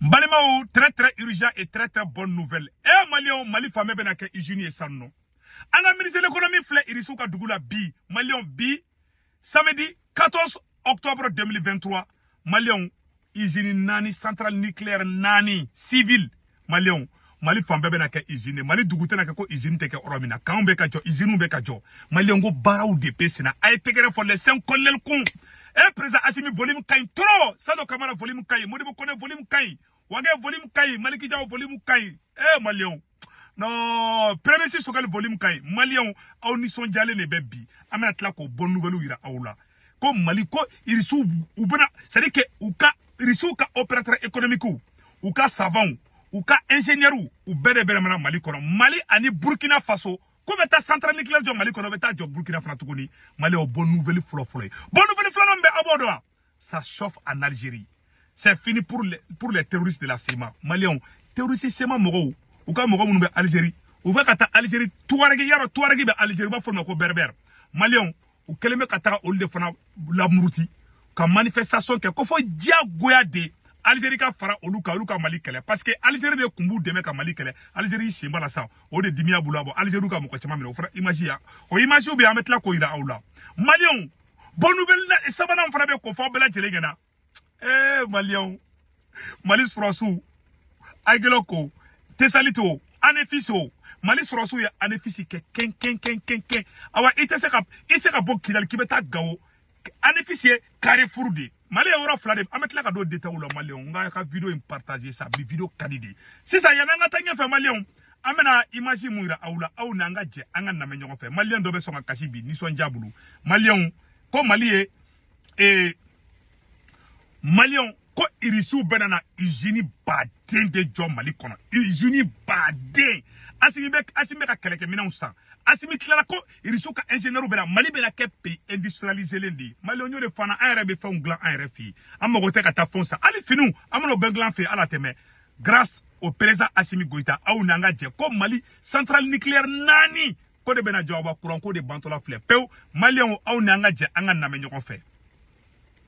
Mbalimao, très très urgent et très très bonne nouvelle. Eh Malion, Mali femme benake hygiène et sanno. Ana ministre de l'économie flé irisuka dugula bi. Malion bi. Samedi 14 octobre 2023. Malion, hygiène nani, centrale nucléaire nani, civil. Malion, Mali femme benake hygiène. Mali dugute na ko hygiène teke oromina. Kaumbe kajo, hygiène be kajo. Malion go barau de pesina. Aye tegere for les 5 kolel kun. Eh président Assimi volume kain trop. Sado Kamara volume kain. Modibo kone volume kain. Wage volume kai, Maliki Diaw volume kai. Eh Malion. Non, premier si sogal volume kai. Malion, au ni son jale ne bebi. Amena tla ko bonne nouvelle ira aula. Ko Mali ko irisu ubena, c'est-à-dire que uka irisu ka opérateur économique ou ka savant ou ka ingénieur ou bere mana Mali kono. Mali ani Burkina Faso. Ko beta centrale nucléaire jo Mali kono beta jo Burkina Faso tuguni. Mali o bonne nouvelle flo. Bonne nouvelle flo non be abodo. Ça chauffe en Algérie. C'est fini pour les terroristes de la CEMA. Maliens, terroristes CEMA Moro, ou quand Moro nous Algérie, ou bien kata Algérie, Touareg yaro Touareg be Algérie ba forma ko berber. Maliens, ou keleme kata ol de fana la muruti, ka manifestation ke ko fo dia goya de Algérie ka fara oluka Mali kele parce que Algérie de kumbu de ka Mali kele, Algérie CEMA la sa, o de dimia bulabo, Algérie ka mo ko chama mino, fara image ya. O image ou bien mettre la ko ida aula. Maliens, bonne nouvelle et ça va n'en fera be ko fo bela jelegena. Eh Malion, Mali Surasu, Ageloko, Tessalito, Anefiso, Mali Surasu ya Anefisi ke ken. Awa ite seka bo kidal kibeta gawo. Anefisi Carrefour de. Mali euro flade, amet la ka do deta ou la Malion, nga ka video im partager sa video kadidi. Si sa yana nga tanya fe Malion, amena image muira aula au nanga je anga na menyo fe. Malion do be songa kashibi ni son jabulu. Malion ko Mali Malion ko irisu benana izini baden de John Mali kono izini baden asimi ka keleke mina usan asimi klara ko irisu ka ingénieur bena Mali bena ke pays industrialisé lendi Malion yo de fana ARB be fon glan ARF amogo te ka ta fonsa ali finu amono benglan fe ala teme grâce au président Assimi Goïta au nanga je ko Mali centrale nucléaire nani ko de bena joba courant ko de bantola flé peu Malion au nanga je anga na menyo ko fe.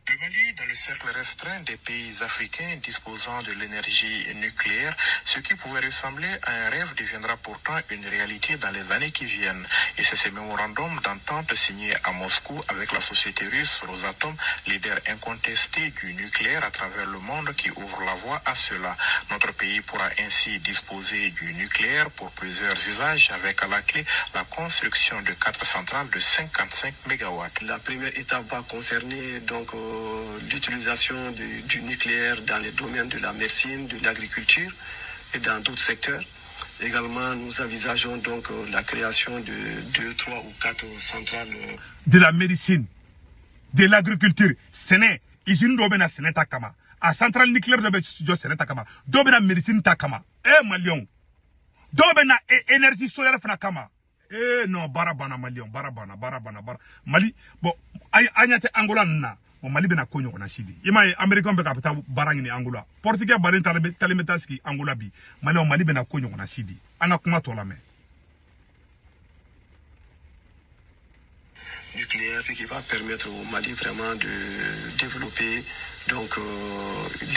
Le Mali, dans le cercle restreint des pays africains disposant de l'énergie nucléaire, ce qui pouvait ressembler à un rêve deviendra pourtant une réalité dans les années qui viennent. Et c'est ce mémorandum d'entente signé à Moscou avec la société russe Rosatom, leader incontesté du nucléaire à travers le monde, qui ouvre la voie à cela. Notre pays pourra ainsi disposer du nucléaire pour plusieurs usages, avec à la clé la construction de 4 centrales de 55 MW. La première étape va concerner donc l'utilisation du nucléaire dans les domaines de la médecine, de l'agriculture et dans d'autres secteurs. Également, nous envisageons donc la création de 2, 3 ou 4 centrales. De la médecine, de l'agriculture, Séné, usine d'Obena Séné Takama, à centrale nucléaire de Séné Takama, d'Obena médecine Takama, Malion, d'Obena énergie solaire Fanakama. Non, barabana Malion, barabana. Mali, bon, Agnate Angola na. Mali bena konyo na sidi. Ima American be kapita barangi ni Angola. Portugais barin talemetaski Angola bi. Mali bena konyo na sidi. Anga kuma tola me. Nucléaire, ce qui va permettre au Mali vraiment de développer donc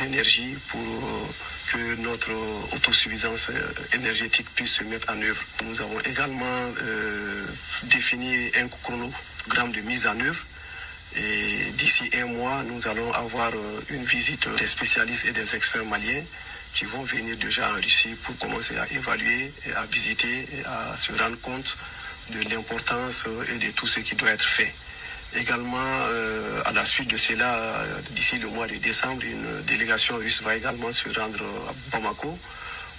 l'énergie pour que notre autosuffisance énergétique puisse se mettre en œuvre. Nous avons également défini un chronogramme de mise en œuvre. Et d'ici 1 mois, nous allons avoir une visite des spécialistes et des experts maliens qui vont venir déjà en Russie pour commencer à évaluer et à visiter et à se rendre compte de l'importance et de tout ce qui doit être fait. Également, à la suite de cela, d'ici le mois de décembre, une délégation russe va également se rendre à Bamako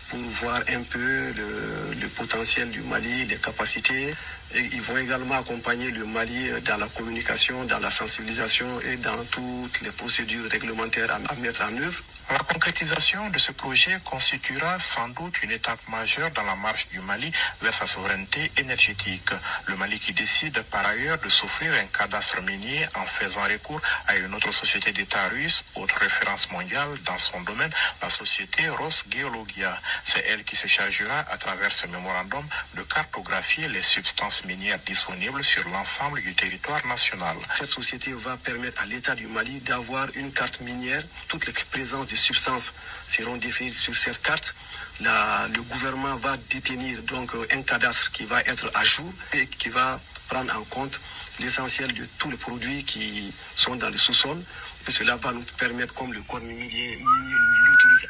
pour voir un peu le potentiel du Mali, les capacités. Et ils vont également accompagner le Mali dans la communication, dans la sensibilisation et dans toutes les procédures réglementaires à mettre en œuvre. La concrétisation de ce projet constituera sans doute une étape majeure dans la marche du Mali vers sa souveraineté énergétique. Le Mali qui décide par ailleurs de s'offrir un cadastre minier en faisant recours à une autre société d'État russe, autre référence mondiale dans son domaine, la société Rosgeologia. C'est elle qui se chargera à travers ce mémorandum de cartographier les substances minières disponibles sur l'ensemble du territoire national. Cette société va permettre à l'État du Mali d'avoir une carte minière, toutes les présences de substances seront définies sur cette carte. Le gouvernement va détenir donc un cadastre qui va être à jour et qui va prendre en compte l'essentiel de tous les produits qui sont dans le sous-sol. Et cela va nous permettre, comme le corps minier l'autorise.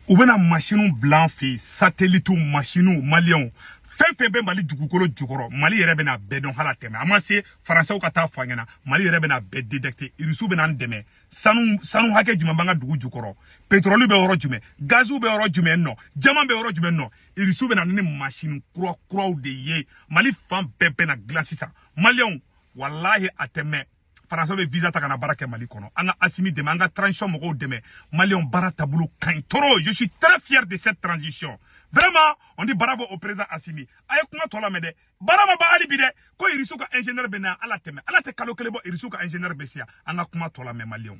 Ou bien machine blanc fait satellite machine malien. Fɛn bɛ Mali dugukolo jukɔrɔ Mali yɛrɛ bɛna bɛɛ dɔn hala tɛmɛ a ma se Faransɛw ka taa fɔ an ɲɛna Mali yɛrɛ bɛna bɛɛ détecter Irisiw bɛna an dɛmɛ sanu hakɛ jumɛn b'an ka dugu jukɔrɔ pétrole bɛ yɔrɔ jumɛn gaziw bɛ yɔrɔ jumɛn nɔ jama bɛ yɔrɔ jumɛn nɔ Irisiw bɛna ni machine kuraw de ye Mali fan bɛɛ bɛna dilan sisan Maliens wallahi a tɛmɛ Faransɛw bɛ visa ta ka na baara kɛ Mali kɔnɔ an ka Assimi dɛmɛ an ka transition mɔgɔw dɛmɛ Maliens baara taabolo ka ɲi trop je suis très fier de cette transition. Vraiment, on dit bravo au président Assimi. Aye kuma tola mede. Barama ba ali bide. Ko Irisiw ka ingénieur bena ala teme. Ala te kalo kelebo Irisiw ka ingénieur besia. Anga kuma tola me Maliens.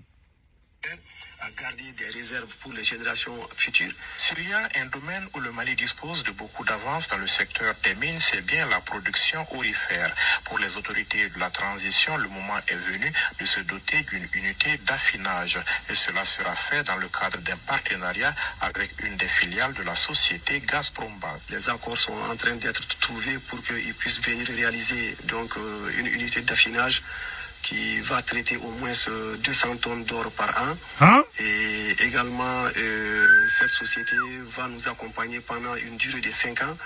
À garder des réserves pour les générations futures. S'il y a un domaine où le Mali dispose de beaucoup d'avance dans le secteur des mines, c'est bien la production aurifère. Pour les autorités de la transition, le moment est venu de se doter d'une unité d'affinage. Et cela sera fait dans le cadre d'un partenariat avec une des filiales de la société Gazprombank. Les accords sont en train d'être trouvés pour qu'ils puissent venir réaliser donc une unité d'affinage qui va traiter au moins 200 tonnes d'or par an. Hein? Et également, cette société va nous accompagner pendant une durée de 5 ans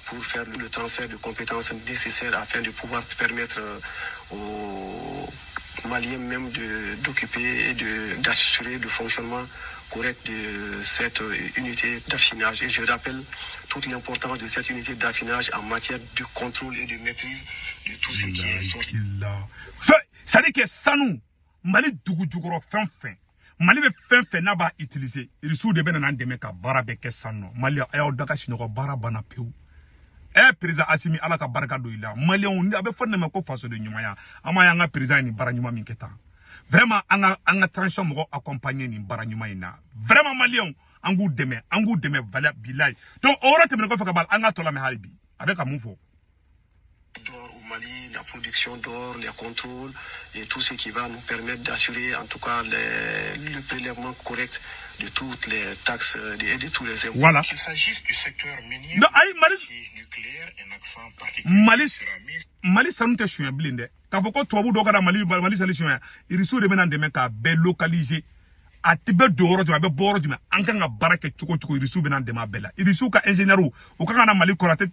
pour faire le transfert de compétences nécessaires afin de pouvoir permettre aux Maliens même d'occuper et d'assurer le fonctionnement correct de cette unité d'affinage. Et je rappelle toute l'importance de cette unité d'affinage en matière de contrôle et de maîtrise de tout ce qui est sorti. C'est-à-dire que sanu Mali dugu jukɔrɔ fɛn fɛn Mali bɛ fɛn fɛn n'a b'a utiliser Irisiw de bɛ na dɛmɛ ka baara bɛ kɛ sanu Maliens a y'aw daga sinɔgɔ baara banna pewu président Assimi ala ka barika don I la Maliens a bɛ fɔ ne ma ko faso de ɲumanya an ma y'an ka président ni baara ɲuman min kɛ tan vraiment an ka transition mɔgɔ accompagner ni baara ɲuman in na vraiment Maliens an k'u dɛmɛ valeur bilayi donc o yɔrɔ tɛmɛnen kɔfɛ ka ban an ka tɔ lamɛn hali bi a bɛ ka mun fɔ. D'or au Mali, la production d'or, les contrôles et tout ce qui va nous permettre d'assurer en tout cas le prélèvement correct de toutes les taxes et de tous les impôts. Voilà. Qu'il s'agisse du secteur minier, nucléaire, un accent particulier Mali sanu tɛ suɲɛ bilen dɛ k'a fɔ ko tubabu dɔ kɛra Mali sali suɲɛ Irisiw de bɛna dɛmɛ k'a bɛɛ localiser a tɛ bɛ don yɔrɔ jumɛn a bɛ bɔ yɔrɔ jumɛn an kan ka baara kɛ cogo Irisiw bɛna dɛmɛ a bɛɛ la Irisiw ka ingénieur u kan ka na Mali kɔnɔ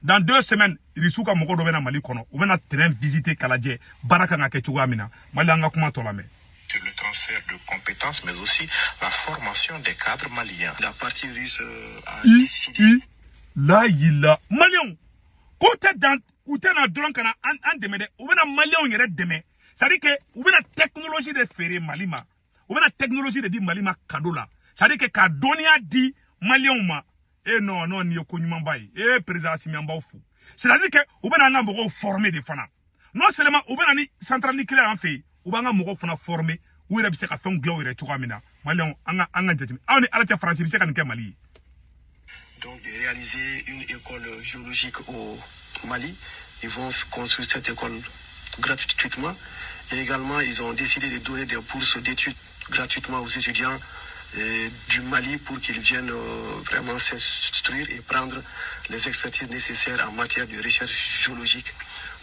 dans 2 semaines Irisiw ka mɔgɔ dɔ bɛna Mali kɔnɔ u bɛna terrain visiter k'a lajɛ baara kan ka kɛ cogoya min na Mali an ka kuma tɔ lamɛn. Le transfert de compétences, mais aussi la formation des cadres maliens. La partie russe a décidé. La yila Maliens ko tɛ na dɔrɔn ka na an dɛmɛ dɛ u bɛna Maliens yɛrɛ dɛmɛ c'est-à-dire que u bɛna technologie de feere Mali ma u bɛna technologie de di Mali ma cadeau la c'est-à-dire que ka dɔnniya di Maliens ma non nin ye ko ɲumanba ye président Assimi an b'aw fo c'est-à-dire que u bɛna an ka mɔgɔw former de fana non seulement u bɛna ni centrale nucléaire an fɛ yen u b'an ka mɔgɔw fana former u yɛrɛ bɛ se ka fɛnw dilan u yɛrɛ cogoya min na Maliens an ka jateminɛ aw ni ala tɛ Faransi bɛ se ka nin kɛ Mali ye. Donc de réaliser une école géologique au Mali, ils vont construire cette école gratuitement et également ils ont décidé de donner des bourses d'études gratuitement aux étudiants du Mali pour qu'ils viennent vraiment s'instruire et prendre les expertises nécessaires en matière de recherche géologique.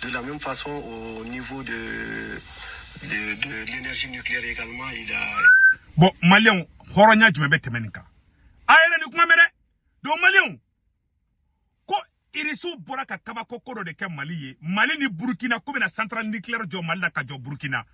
De la même façon, au niveau de l'énergie nucléaire également, il a... Bon, Maliens, horonya jumɛn bɛ tɛmɛ nin kan a yɛrɛ ni kuma mɛn dɛ donc Maliens ko Irisiw bɔra ka kabako ko dɔ de kɛ Mali ye Mali ni Burkina ko bɛna centrale nucléaire jɔ Mali la ka jɔ Burkina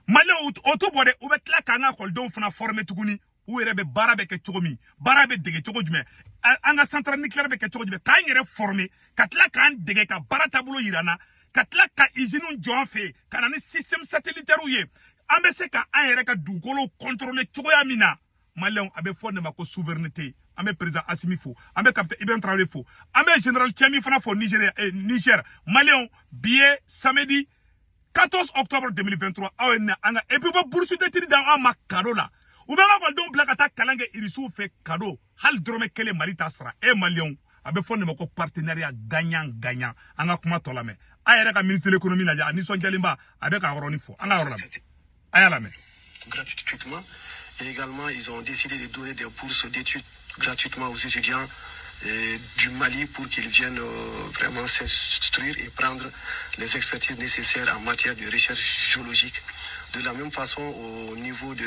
Maliens o to bɔ dɛ u bɛ tila k'an ka ekɔlidenw fana former tuguni u yɛrɛ bɛ baara bɛ kɛ cogo min baara bɛ dege cogo jumɛn an ka centrale nucléaire bɛ kɛ cogo jumɛn k'an yɛrɛ former ka tila k'an dege ka baara taabolo yira an na ka tila ka usines jɔ an fɛ yen ka na ni système satellitaire ye an bɛ se ka an yɛrɛ ka dugukolo contrôler cogoya min na Maliens a bɛ fɔ ne ma ko souveraineté an bɛ président Assimi fo an bɛ capitaine Ibrahim Traoré fo an bɛ général Tchami fana fo Niger Maliens bi ye samedi 14 octobre 2023 aw ye an ka et puis bɔ bourse d'études d'an ma cadeau la u bɛ an ka ekɔlidenw bila ka taa kalan kɛ Irisiw fɛ cadeau hali dɔrɔmɛ kelen Mali t'a sara Maliens a bɛ fɔ ne ma ko partenariat gagnant an ka kuma tɔ lamɛn a yɛrɛ ka ministre de l'économie lajɛ a nisɔndiyalenba a bɛ ka yɔrɔnin fɔ an ka yɔrɔ lamɛn a y'a lamɛn. Gratuitement. Et également, ils ont décidé de donner des bourses d'études gratuitement aux étudiants du Mali pour qu'ils viennent vraiment s'instruire et prendre les expertises nécessaires en matière de recherche géologique. De la même façon, au niveau de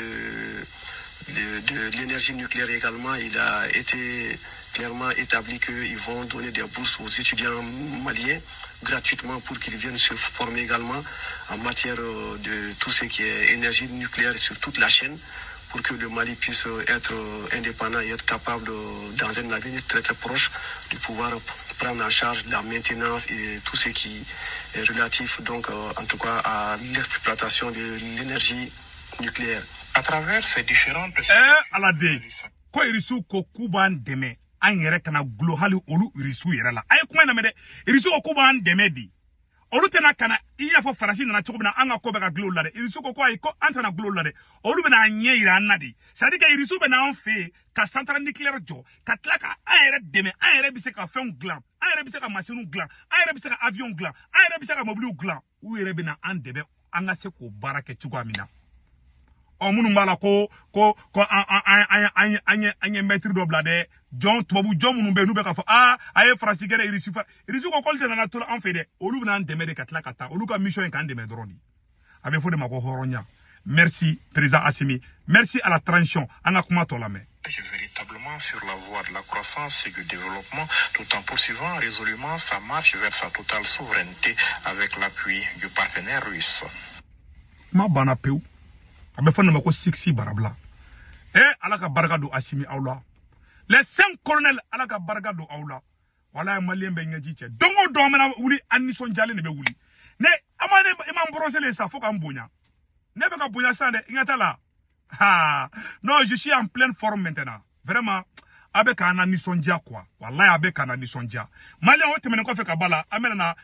l'énergie nucléaire également, il a été clairement établi qu'ils vont donner des bourses aux étudiants maliens gratuitement pour qu'ils viennent se former également en matière de tout ce qui est énergie nucléaire sur toute la chaîne, pour que le Mali puisse être indépendant et être capable, dans un avenir très très proche, de pouvoir prendre en charge la maintenance et tout ce qui est relatif, donc en tout cas à l'exploitation de l'énergie nucléaire. À travers ces différentes... Alade, ko irisu ko kuban deme, an yere kana gulo hali olu irisu yere la. Aye kuma na mede, irisu ko kuban deme di. Olu tena kana iya fo farasi na choko bina anga ko be ka gulo lade. Irisu ko ay ko antana gulo lade. Olu bina anye ira nadi. Sadi ka irisu bina an fe ka central nucléaire jo, ka tlaka an yere deme, an yere bise ka fen glan, an yere bise ka machine glan, an yere bise ka avion glan, an yere bise ka mobile glan. U yere bina an debe anga se ko barake chuko amina. On munu mbala ko anye maître do blade John tubabu John munu be nube ka fo aye France gere irisi ko kolte na tola en fait de olu bina ndeme de katla kata olu ka mission en kan ndeme droni abe fo de mako horonya. Merci président Assimi, merci à la transition anga kuma to la main véritablement sur la voie de la croissance et du développement, tout en poursuivant résolument sa marche vers sa totale souveraineté avec l'appui du partenaire russe. Ma bana peu abe fo na mako 6 barabla alaka baraka do Assimi awla les 5 colonels alaka baraka do awla wala malien be ngaji che dongo do mena wuli anison jale ne be wuli ne amane imam brosser les sa fo ka mbonya ne be ka bonya sa de ingata la non, je suis en pleine forme maintenant vraiment abe ka na nisonja quoi wallahi abe ka na nisonja malien o temene ko fe ka bala amena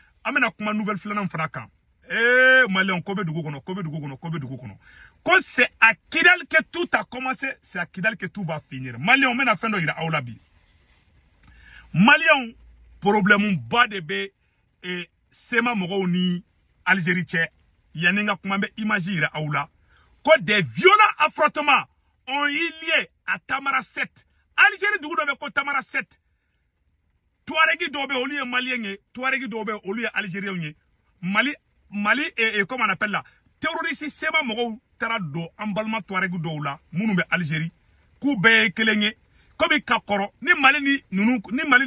kuma nouvelle flana fana kan malien kobe dugo kono ko c'est à Kidal que tout a commencé, c'est à Kidal que tout va finir. Malien on a fin de ira aulabi. Malien problème ba de be et sema mogo ni Algérie tche yaninga kuma be image ira aula ko des violents affrontements ont eu lieu à Tamara 7. Algérie dugo be ko Tamara 7. Touaregi dobe oli malien touaregi dobe oli algérien Mali et comment on appelle là terroriste sema mogo tarado ambalma touaregu doula munumbe Algérie ku be kelenye kobi kakoro ni Mali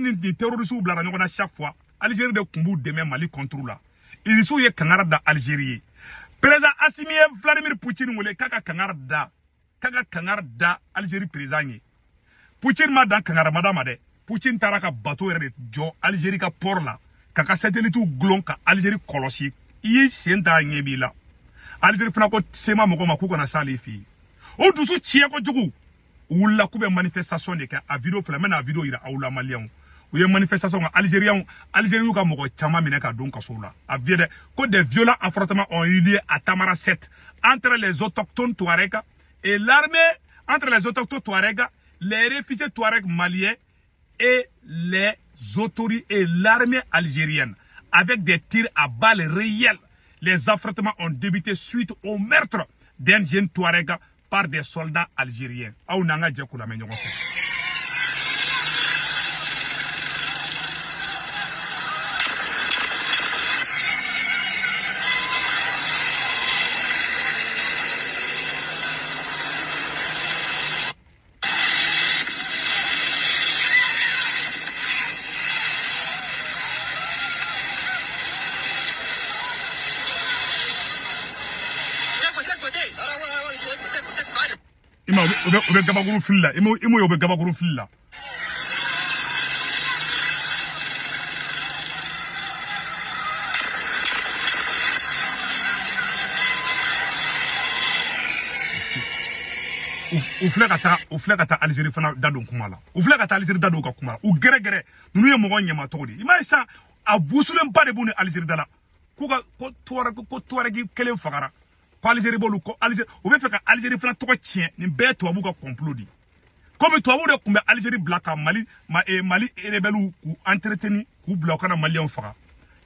ni terroriste ou blara nyona chaque fois Algérie de kumbu demain Mali contre là ils sont ye kangara da Algérie président Assimi Vladimir Poutine wole kaka kangara da Algérie président Poutine ma dan kangara madama de Poutine taraka bateau de jo Algérie ka port là kaka satellite glon ka Algérie kolosi yi senta nyebi la Algérie fana ko sema mogo makuko na sali fi o dusu tie ko jugu wula kube manifestation de ka a video fala mena video ira awla malien ou ye manifestation algérien ka mogo chama mina ka don kasola a viede ko des violents affrontements ont eu lieu à Tamara 7 entre les autochtones touareg et l'armée les réfugiés touareg maliens et les autorités et l'armée algérienne avec des tirs à balles réelles. Les affrontements ont débuté suite au meurtre d'un jeune Touareg par des soldats algériens. Ube gabaguru filla imo yobe gabaguru filla u filɛ ka taa Algérie fana dadon kuma la u filɛ ka taa Algérie dadon ka kuma la u gɛrɛgɛrɛ nunu ye mɔgɔ ɲɛma tɔgɔ di i ma sa a busulen ba de b'u ni Algérie da la ko Touareg kelen fagara ko Algérie bolu ko Algérie u bɛ fɛ ka Algérie fana tɔgɔ tiɲɛ nin bɛɛ tubabu ka complot di comme tubabu de kun bɛ Algérie bila ka Mali rebelle k'u entretenir k'u bila u kana malien faga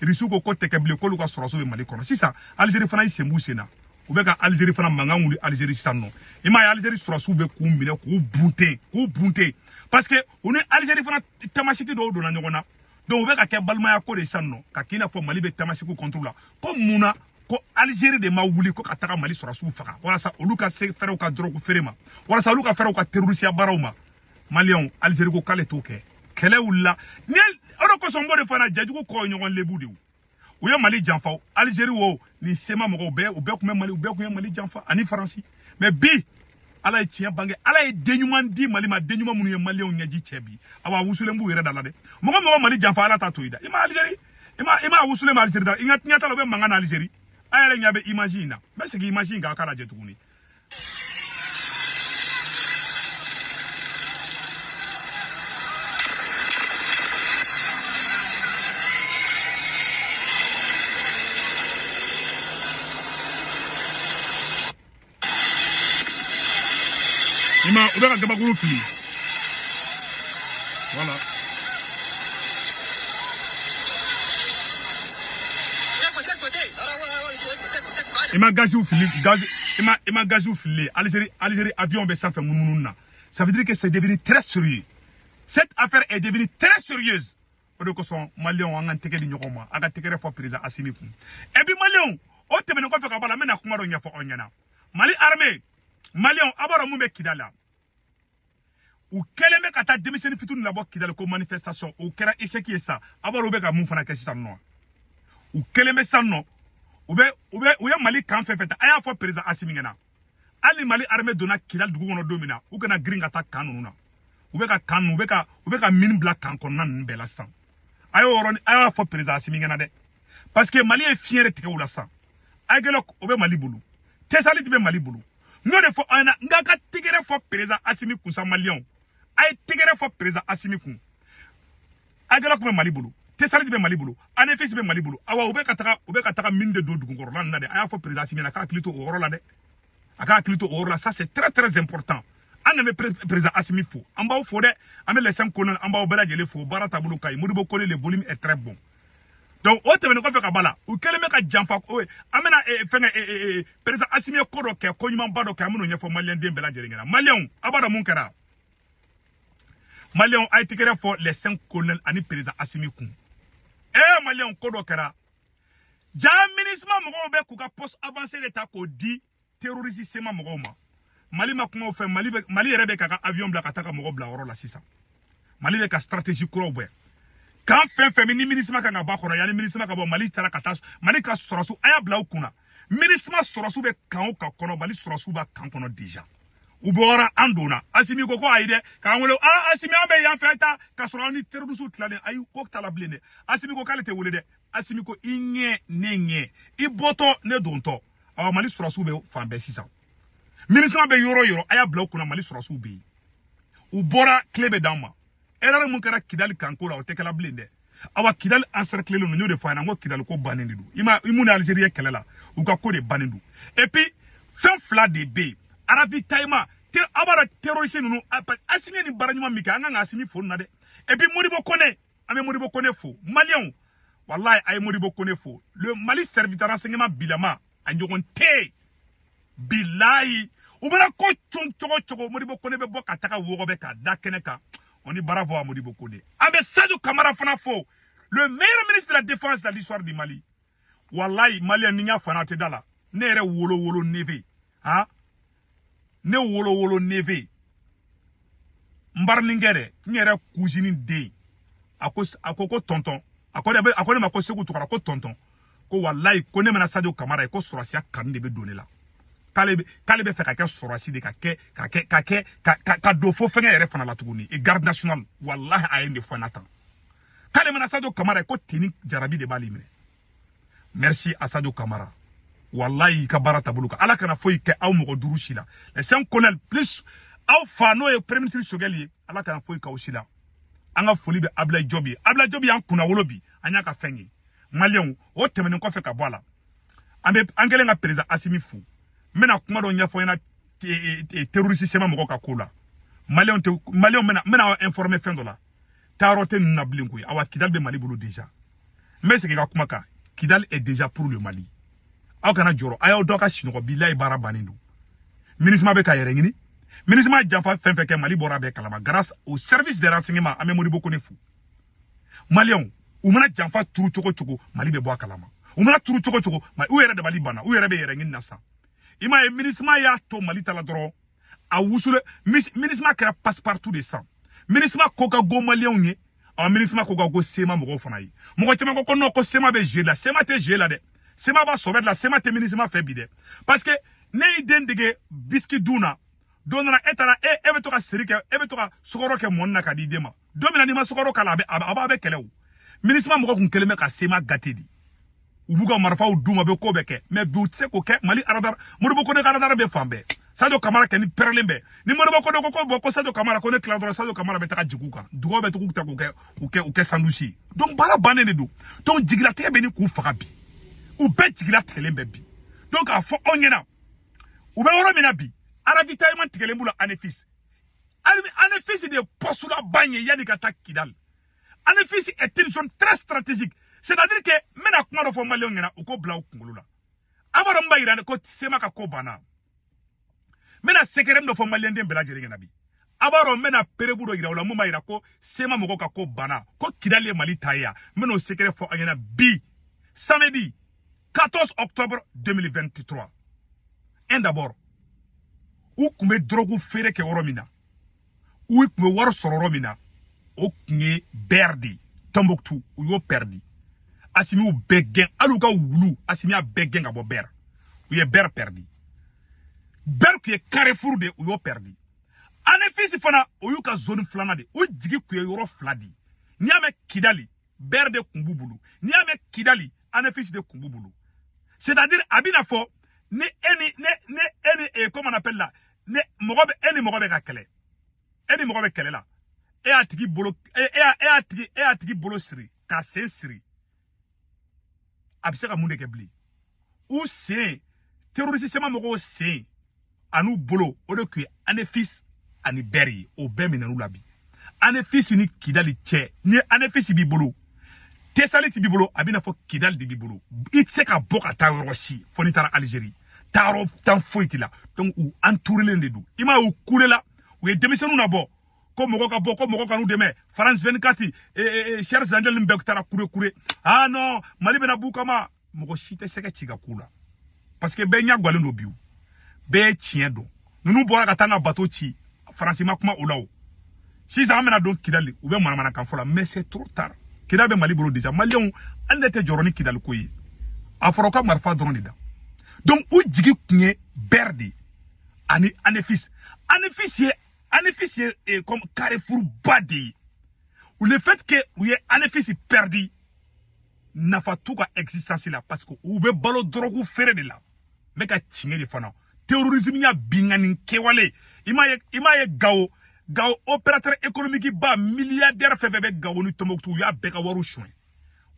Russie ko tɛ kɛ bilen k'olu ka sɔrɔso bɛ Mali kɔnɔ sisan Algérie fana y'i sen b'u sen na ou be ka Algérie fana mangan wuli Algérie sanno ima ya Algérie surasu be ku mine ku bunte parce que on est Algérie fana tamasiki do na nyogona donc ou be ka ke balmaya ko de sanno ka kina fo Mali be tamasiku contrôle ko muna ko Algérie de ma wuli ko ka taka Mali surasu faka wala sa olu ka se fere ka drogue ferema wala sa olu ka fere ka terroriste barawma Malion Algérie ko kale to ke kele wula ni ono ko sombo de fana jajugo ko nyogon lebu de ou ya Mali janfa Algérie wo ni sema mo be ou be ko Mali ou be ko Mali janfa ani France mais bi ala e tien bange ala e denyuman di Mali ma denyuman munu ye Malion nyaji chebi awa wusule mbu yere dala de mo Mali janfa ala ta toida ima Algérie ima wusule ma Algérie da ingat nyata lo be mangana Algérie ayere nyabe imagine mais c'est que imagine ga kala je tukuni Ima ubeka kabakulu fili. Voilà. Ima gazou fili, ima gazou fili. Algérie avion be sanfé mounouna. Ça veut dire que c'est devenu très sérieux. Cette affaire est devenue très sérieuse. Pour que son Malion en teke di nyokoma, aga tekere fo président Assimi Fou. Et puis Malion, o tebe no ko fe ka bala mena kumaro nya fo onyana. Mali armée Malion abara mumbe kidala. Ou keleme kata démissionner fitou na bo kidala ko manifestation ou kera échec ça. Abara be ka mum fana kesi ça non. Ou keleme ça non. Ou ya Mali kan fe feta aya fo président Assimi ngena. Ali Mali armée dona kidal dugu wono domina. Ou kana gringa ta kanuna. Ou be ka min black kan konan nbela san. Ayo fo président Assimi ngena de. Parce que Mali est fier de ou la san. Agelok obe Mali bulu. Tesali tibe Mali bulu. Non de fo ana ngaka tigere fo président Assimi Kousa Malion. Ay tigere fo président Assimi Kou. Agelok be Mali bulu. Tesali tibe Mali bulu. Anefis be Mali bulu. Awa ube kataka minde do dugu ngoro lan na de. Aya fo président Assimi na ka klito oro la de. Aka klito oro la, ça c'est très très important. Anga me président Assimi Fou. Amba ou fo de, ame les 5 konan amba ou bela jele fo bara tabulu kay. Modibo kole le volume est très bon. Donc, au te ko fe ka bala ou kele me ka jamfa ko amena fenga président Assimi ko do ke ko nyuma bado ka amuno nyefo malien dem bela jere ngena malien abada mun kara malien ay tikere fo les 5 colonels ani président Assimi Kou malien ko do kara ja ministre mo be ku ka poste avancé l'état ko di terroriste sema mo ma Mali ma ko fe Mali rebe ka avion bla kataka mo bla oro la sisa Mali be ka stratégie ko bo quand fin ni ministre ka ba ko ya ni ministre ka bo Mali tara kata Mali ka sorosu aya bla okuna ministre sorosu be kan o ka kono Mali sorosu ba kan kono déjà u bora andona Assimi ko aide ka ngolo Assimi abe ya feta ka soro ni terrorisme tlane ay ko tala blene Assimi ko kalete wole de Assimi ko inye nenye iboto ne donto awa Mali sorosu be fa be sisa ministre be yoro aya bla okuna Mali sorosu be u bora klebe dama erreur mun kara Kidal kankora o tekala blende awa Kidal encercler le nyo de fa na ngo Kidal ko banindu imune Algérie kelela u ka ko de banindu et puis fin fla de B arabi taima te abara terroriste nunu Assimi ni baranyuma mika nga Assimi fo na de et puis Modibo Kone fo Malien wallahi ay Modibo Kone fo le Mali serviteur renseignement bilama anjogon te billahi u bana ko chongo Modibo Kone be boka taka wogo be ka dakeneka. On dit bravo à Modibo Kone. Avec Sadio Kamara Fanafo, le meilleur ministre de la Défense de l'histoire du Mali. Wallahi, Mali a fanate dala. Nere wolo neve. Hein? Ne wolo neve. Mbarningere, nere cousine de. Akoko tonton. Akone ma ko segu tukara ko tonton. Ko wallahi, kone mena Sadio Kamara ko surasia kan de be donner là. Kale be fe ka ke sorasi de ka do fo fenga yere fana la tuguni e garde national wallahi ayende fo natan kale mena Sadio Kamara ko tini jarabi de bali mine merci à Sadio Kamara wallahi ka barata buluka ala kana fo ke aw mo duru shila les 5 colonels plus aw fano e premier ministre Shogeli ala kana fo ka osila anga foli be Ablaye Jobi an kuna wolobi anya ka fengi malien o temene ko fe ka boala ambe angele nga président Assimi Fou mena kuma do nya fo yana terroriste sema moko ka kula Malien mena informer fendola tarote na blingu awa Kidal be Mali bulu déjà mais c'est que ka kuma ka Kidal est déjà pour le Mali aw kana joro ayo do ka sinogo billahi bara banindu ministre be ka yere ngini ministre janfa fen fe ke Mali bora be kalama grâce au service de renseignement amé modi boko nefu Malion ou mana janfa turu choco Mali be bo kalama ou mana turu choco ma ou yere de Mali bana ou yere be yere ngini nasa ima e ministre ya to Mali tala dro a wusule ministre kera passe partout de sang ministre koka go Malion nye a ministre koka go sema mo fana yi mo ko ko no ko sema be jela sema te jela de sema ba sobe la sema te ministre fait bide parce que ne idendege biski duna donana etara ebe to ka sirike ebe to ka sokoro ke monna ka di dema domina ni ma sokoro kala aba be kelew ministre mo ko kun keleme ka sema gatedi ubuga marfa u duma be ko be ke mais bi utse ko ke Mali aradar mo do ko ne aradar be fambe Sadio Kamara ke ni perlembe ni mo do ko Sadio Kamara ko ne cladro Sadio Kamara be ta jiguka dugo be to ku ta ko ke sandushi donc bala banene do donc jigila te be ni ku fagabi ou be jigila telembe bi donc a fo onyena ou be woro mina bi aravitaillement tegelembula anefis anefis de postula bagne yani kata kidal anefis est une zone très stratégique c'est-à-dire que mena kuma do fo Malion ngena uko bla ukungulula abaro mbayira ko sema ka ko bana mena sekerem do fo Malion dem bela jere ngena bi abaro mena perebu do gira wala mo mayira ko sema mo ka ko bana ko kidal Mali taya meno sekere fo ngena bi samedi 14 octobre 2023 et d'abord ou kume drogu fere ke oromina ou kume war sororomina o kunye berdi Tombouctou ou yo perdi asimi ou begen aluka wulu asimi a begen abo ber ou ye ber perdi ber ku ye carrefour de ou yo perdi anefisi fana ou yo ka zone flana de ou digi ku ye yoro fladi ni ame kidali ber de kumbubulu ni ame kidali anefisi de kumbubulu c'est-à-dire abina fo ne comment on appelle là ne mogobe ka kele eni mogobe kele la e atigi bolo e atigi bolo siri ka se siri abise ka munde ke bli ou c'est terroriste sema mogo c'est anu bolo o de ku anefis ani beri o be minanu labi anefis ni kidali che ni anefis bi bolo tesali ti bi bolo abina fo kidali di bi bolo itse ka boka ta rosi foni tara Algérie taro tan foiti la donc ou entouré de dou ima ou koule la ou e démissionnou na bo ko moko ka bo ko moko ka nou deme France 24 chers andel mbek tara koure ah non Mali bena bukama moko chite seke chiga kula parce que be nya gwale no biu be tien do nous bora ka tanga bateau chi France ma kuma olaw si ça amena donc kidali ou be mana kan fola mais c'est trop tard kidal be Mali bolo déjà Malion andete joroni kidal ko yi afroka marfa drone da donc ou djigi kunye berdi anefis est comme carrefour badi ou le fait que ou ye anefis perdi n'a pas tout ka existence là parce que ou be balo drogu fere de là mais ka tchinge de fana terrorisme nya bingani kewale ima ye gao opérateur économique ba milliardaire febebe gao ni Tombouctou ya beka waru chouin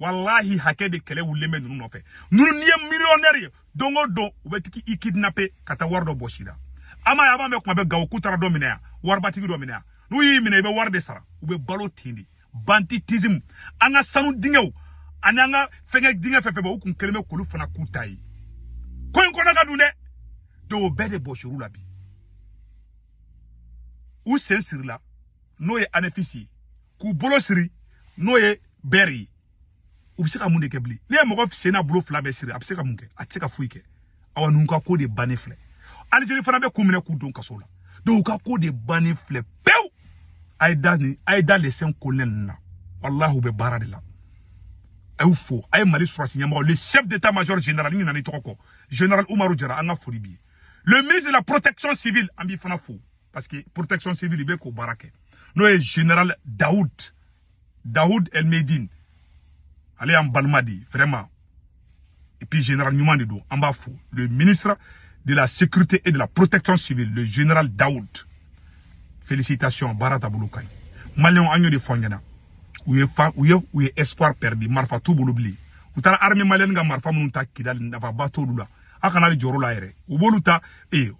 wallahi hake de kele wuleme nunu no fe nunu niye millionnaire dongo do ubetiki ikidnappé kata wardo boshida ama ya ba me kuma be gawo kutara do minea warbatigi do minea nu yi mine be warde sara ube balo tindi banditisme anga sanu dingew ananga fenge dinge fefebe ukun keleme kulu fana kutai ko en kona gadune do bede boshuru labi ou sensir la no ye anefisi ku bolo siri no ye beri ubiseka munde ke bli ne mo ko sena bulo fla be siri abiseka munke atika fuike awanu ka ko de banefle Algérie fana be kumine ku don kasola do ka ko de banefle pew aida les 5 colonels na wallahu be baradila awfo ay Mali surasi nyama le chef d'état-major général ni nani toko général Oumarou Diarra anga foribi le ministre de la protection civile ambi fana fo parce que protection civile be ko barake no e général Daoud El Medine allez en Balmadi, vraiment. Et puis, général Newman Dido, en bas fou. Le ministre de la Sécurité et de la Protection civile, le général Daoud. Félicitations, Barata Bouloukaï. Malion Agno de Fongena. Où est espoir perdu, Marfa tout boulobli. Où t'as l'armée malienne, Marfa Mounta Kidal, n'ava bateau là. A canal Joro la ere. Où boluta, ere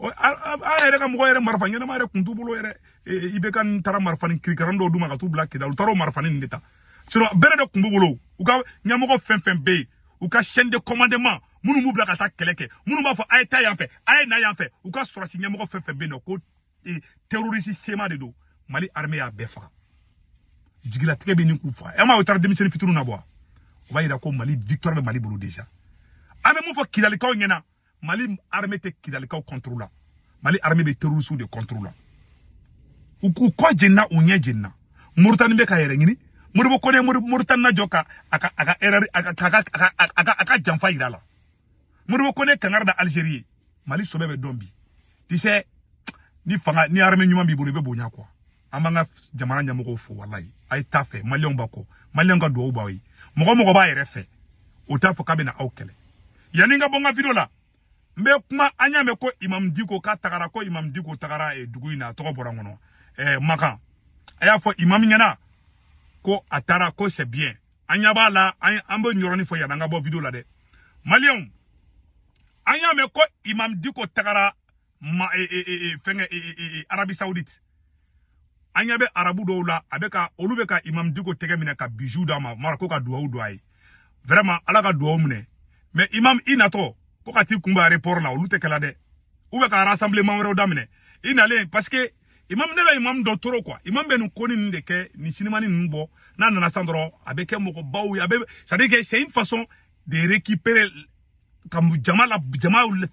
comme moi, Marfa, y'en a marre, Kuntu Bolo ere. Ibekan Tara Marfan, Krikarando, Dumakatou Black, Kidal, Taro Marfanin d'État. Sinon, bere de kumbolo, ou ka nyamoko fen be, ou ka chaîne de commandement, munu mu bila ka taa kɛlɛ kɛ munu b'a fɔ a ye taa yan fɛ a ye na yan fɛ u ka sɔrɔsi ɲɛmɔgɔ fɛn fɛn bɛ yen nɔ ko terroriste sema de don Mali armée y'a bɛɛ faga jigilatigɛ bɛ nin k'u faga e ma o taara denmisɛnnin fitinin na bɔ o b'a yira ko Mali victoire bɛ Mali bolo déjà an bɛ mun fɔ Kidalikaw ɲɛna Mali armée tɛ Kidalikaw contrôle la Mali armée bɛ terroriste de contrôle la u kɔ jenna u ɲɛ jenna Mauritanie bɛ ka yɛrɛ ɲini Modibo Kone Mauritanie na jɔ ka erreur aka janfa yira la Modibo Kone kangara da Algérie Mali sobɛ bɛ dɔn bi tu sais ni fanga ni armée ɲuman b'i bolo i bɛ bonya quoi an b'an ka jamana ɲɛmɔgɔw fo wallahi a ye taa fɛ maliyɛnw b'a kɔ maliyɛnw ka duwawu b'aw ye mɔgɔ b'a yɛrɛ fɛ o t'a fɔ k'a bɛna aw kɛlɛ yanni n ka bɔ n ka video la n bɛ kuma an y'a mɛn ko Imam Diko k'a tagara ko Imam Diko tagara dugu in na a tɔgɔ bɔra n kɔnɔ Makan a y'a fɔ Imam ɲɛna ko a taara ko c'est bien an ɲɛ b'a la an bɛ ɲɔrɔnin fɔ yanni an ka bɔ video la dɛ maliyɛnw an y'a mɛn ko Imam Diko tagara Arabie Saoudite an ɲɛ bɛ arabu dɔw la a bɛ ka olu bɛ ka Imam Diko tɛgɛ minɛ ka bijou d'a ma mara ko ka duwawu don a ye vraiment ala ka duwawu minɛ mais Imam i natɔ ko ka t'i kunbɛn aéroport la olu tɛ kɛla dɛ ou bien ka rassemblement wɛrɛw daminɛ i nalen parce que Imam ne bɛ Imam dɔ toro quoi Imam bɛ nin ko ninnu de kɛ nin sinimani ninnu bɔ n'a nana san dɔrɔn a bɛ kɛ mɔgɔbaw ye a bɛ c'est-à-dire que c'est une façon de récupérer ka jama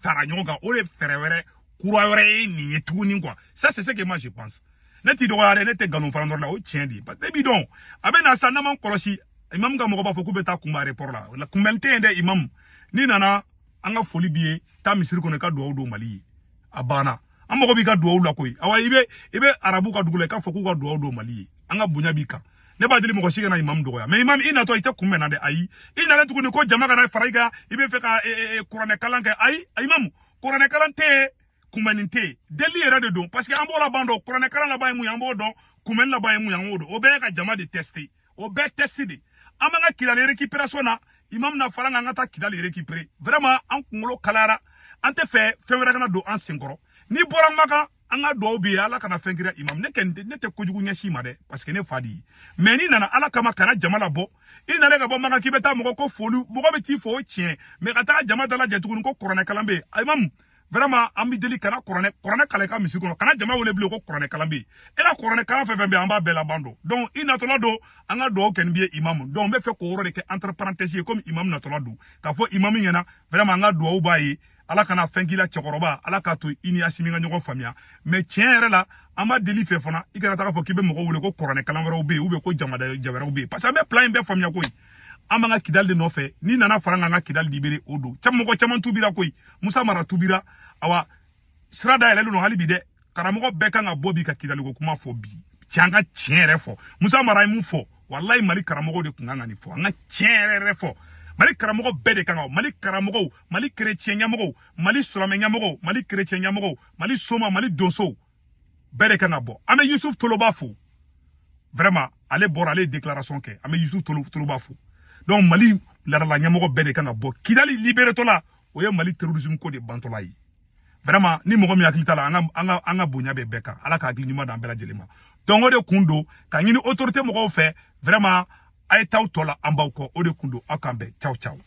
fara ɲɔgɔn kan o de fɛrɛ wɛrɛ kura wɛrɛ ye nin ye tuguni quoi ça c'est ce que moi je pense ne t'i dɔgɔya dɛ ne tɛ nkalon fana dɔrɔn la o tiɲɛ de parce que bi dɔn a bɛ na sa n'a man kɔlɔsi Imam ka mɔgɔ b'a fɔ k'u bɛ taa kunbɛn aéroport la kunbɛnni tɛ yen dɛ Imam n'i nana an ka foli b'i ye taa misiri kɔnɔ i ka duwawu don Mali ye a banna an mɔgɔ b'i ka duwawu la koyi awa i bɛ arabu ka dugu la i k'a fɔ k'u ka duwawu don Mali ye an ka bonya b'i kan ne b'a deli mɔgɔ si kana Imam dɔgɔya mais Imam i natɔ i tɛ kunbɛn na dɛ ayi i nalen tuguni ko jama kana fara i kan i bɛ fɛ ka kuranɛ kalan kɛ ayi Imam kuranɛ kalan tɛ kunbɛnni tɛ deli yɛrɛ de don parce que an b'o laban dɔn kuranɛ kalan laban ye mun ye an b'o dɔn kunbɛnni laban ye mun ye an b'o dɔn o bɛɛ ye ka jama de tester o bɛɛ test de an b'an ka Kidali récupération na Imam na fara an ka taa Kidali récupérer vraiment an kunkolo kalayara an tɛ fɛ fɛn wɛrɛ kana don an senkɔrɔ ni bɔra Makan an ka duwawu bɛ yen ala kana fɛn kira Imam ne tɛ kojugu ɲɛsin ma dɛ parce que ne fa de ye mais ni nana ala kama kana jama labɔ i nalen ka bɔ Makan k'i bɛ taa mɔgɔ ko foli mɔgɔ bɛ t'i fɔ o tiɲɛ mais ka taa jama dalajɛ tuguni ko kuranɛ kalan bɛ yen Imam vraiment an bɛ deli kana kuranɛ kalan i ka misi kɔnɔ kana jama wele bilen ko kuranɛ kalan bɛ yen e ka kuranɛ kalan fɛn fɛn bɛ yen an b'a bɛɛ laban dɔn donc i natɔla don an ka duwawu kɛ nin bɛ ye Imam donc n bɛ fɛ k'o yɔrɔ de kɛ entre parenthèses ye comme Imam natɔla don k'a fɔ Imam ɲɛna vraiment an ka duwawu b'a ye ala kana fɛn k'i la cɛkɔrɔba ala k'a to i ni Asimi ka ɲɔgɔn faamuya mais tiɲɛ yɛrɛ la an b'a deli fɛ fana i kana taa k'a fɔ k'i bɛ mɔgɔ wele ko kuranɛ kalan wɛrɛw bɛ yen ou bien ko jamana wɛrɛw bɛ yen parce que an bɛ plan in bɛɛ faamuya koyi an b'an ka Kidali de nɔfɛ n'i nana fara an ka Kidali libéré o don mɔgɔ caman tubira koyi Musa Mara tubira awa sira dayɛlɛlen don hali bi dɛ karamɔgɔ bɛɛ kan ka bɔ bi ka Kidali ko kuma fɔ bi cɛ an ka tiɲɛ yɛrɛ fɔ Musa Mara ye mun fɔ wallahi Mali karamɔgɔw de kun kan ka nin fɔ an ka tiɲɛ yɛrɛ fɔ Mali karamɔgɔ bɛɛ de kan ka Mali karamɔgɔw Mali chrétien ɲɛmɔgɔw Mali silamɛ ɲɛmɔgɔw Mali chrétien ɲɛmɔgɔw Mali soma Mali donsow bɛɛ de kan ka bɔ an bɛ Yusuf Toloba fo vraiment ale bɔra ale ye déclaration kɛ an bɛ Yusuf Toloba fo donc Mali ladala ɲɛmɔgɔ bɛɛ de kan ka bɔ Kidali libéré tɔ la o ye Mali terrorisme ko de bantɔla ye vraiment ni mɔgɔ min hakili t'a la an ka bonya bɛ bɛɛ kan ala ka hakili ɲuman d'an bɛɛ lajɛlen ma donc o de kun don ka ɲini autorité mɔgɔw fɛ vraiment a ye taw tɔ la an b'aw kɔ o de kun don aw k'an bɛn ciao ciao